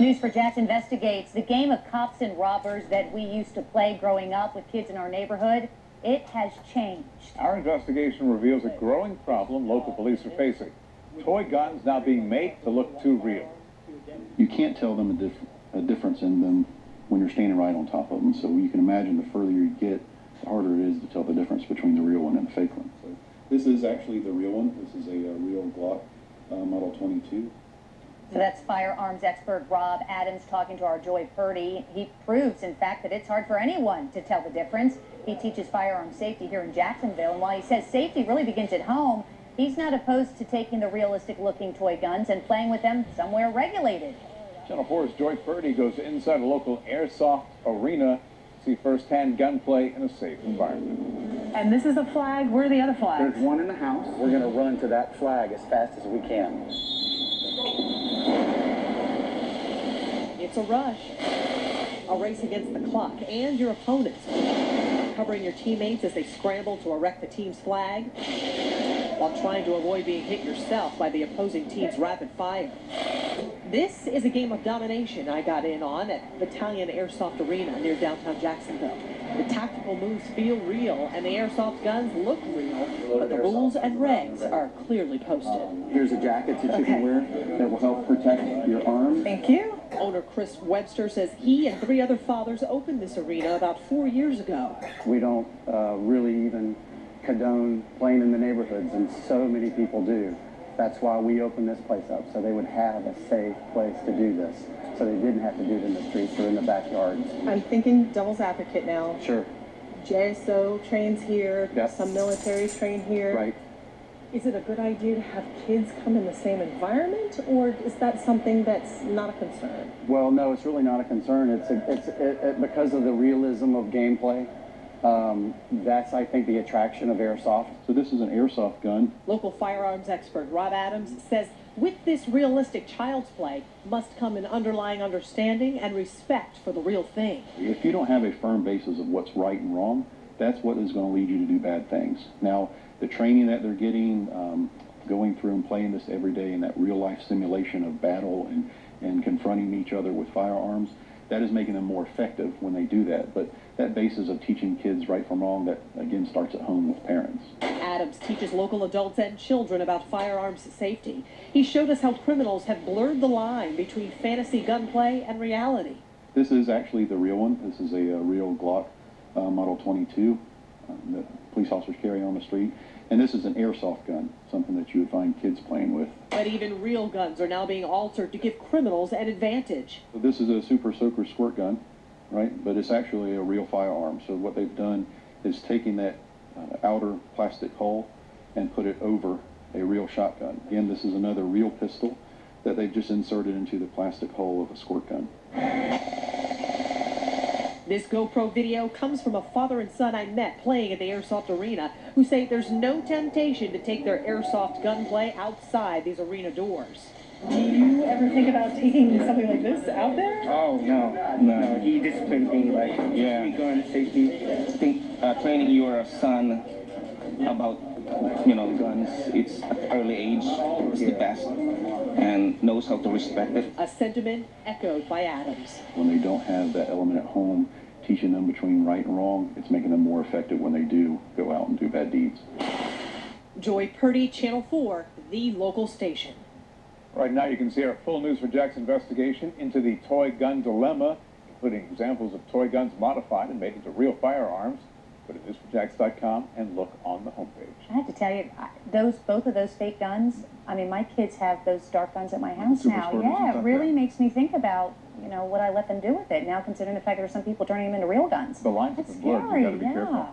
News for Jackson investigates the game of cops and robbers that we used to play growing up with kids in our neighborhood. It has changed. Our investigation reveals a growing problem local police are facing. Toy guns now being made to look too real. You can't tell them a difference in them when you're standing right on top of them. So you can imagine the further you get, the harder it is to tell the difference between the real one and the fake one. So this is actually the real one. This is a real Glock Model 22. So that's firearms expert Rob Adams talking to our Joy Purdy. He proves, in fact, that it's hard for anyone to tell the difference. He teaches firearm safety here in Jacksonville, and while he says safety really begins at home, he's not opposed to taking the realistic-looking toy guns and playing with them somewhere regulated. Channel 4's Joy Purdy goes inside a local airsoft arena to see firsthand gunplay in a safe environment. And this is a flag. Where are the other flags? There's one in the house. We're going to run to that flag as fast as we can. It's a rush, a race against the clock and your opponents, covering your teammates as they scramble to erect the team's flag, while trying to avoid being hit yourself by the opposing team's rapid fire. This is a game of domination I got in on at Battalion Airsoft Arena near downtown Jacksonville. The tactical moves feel real and the airsoft guns look real, but the rules and regs are clearly posted. Here's a jacket that you can wear that will help protect your arm. Thank you. Owner Chris Webster says he and 3 other fathers opened this arena about 4 years ago. We don't really even condone playing in the neighborhoods, and so many people do. That's why we opened this place up, so they would have a safe place to do this, so they didn't have to do it in the streets or in the backyards. I'm thinking devil's advocate now. Sure. JSO trains here, Yep. Some militaries train here. Right. Is it a good idea to have kids come in the same environment, or is that something that's not a concern? Well, no, it's really not a concern. It's because of the realism of gameplay. That's, I think, the attraction of airsoft. So this is an airsoft gun. Local firearms expert Rob Adams says with this realistic child's play must come an underlying understanding and respect for the real thing. If you don't have a firm basis of what's right and wrong, that's what is going to lead you to do bad things. Now, the training that they're getting, going through and playing this every day in that real-life simulation of battle and confronting each other with firearms, that is making them more effective when they do that. But that basis of teaching kids right from wrong, that again starts at home with parents. Adams teaches local adults and children about firearms safety. He showed us how criminals have blurred the line between fantasy gunplay and reality. This is actually the real one. This is a real Glock Model 22 that police officers carry on the street. And this is an airsoft gun, something that you would find kids playing with. But even real guns are now being altered to give criminals an advantage. So this is a Super Soaker squirt gun, right? But it's actually a real firearm. So what they've done is taking that outer plastic hull and put it over a real shotgun. Again, this is another real pistol that they've just inserted into the plastic hull of a squirt gun. This GoPro video comes from a father and son I met playing at the Airsoft Arena who say there's no temptation to take their airsoft gunplay outside these arena doors. Do you ever think about taking something like this out there? Oh, no. He disciplined me like, gun safety. I think training your son about, guns, it's at an early age, is the best, and knows how to respect it. A sentiment echoed by Adams. When they don't have that element at home, teaching them between right and wrong, it's making them more effective when they do go out and do bad deeds. Joy Purdy, Channel 4, the local station. Right now you can see our full News for Jackson investigation into the toy gun dilemma, including examples of toy guns modified and made into real firearms. Go to newsforjax.com and look on the homepage. I have to tell you, both of those fake guns, I mean, my kids have those dart guns at my house now. Yeah, it really makes me think about, what I let them do with it now, considering the fact there are some people turning them into real guns. The lines have been blurred. You've got to be careful.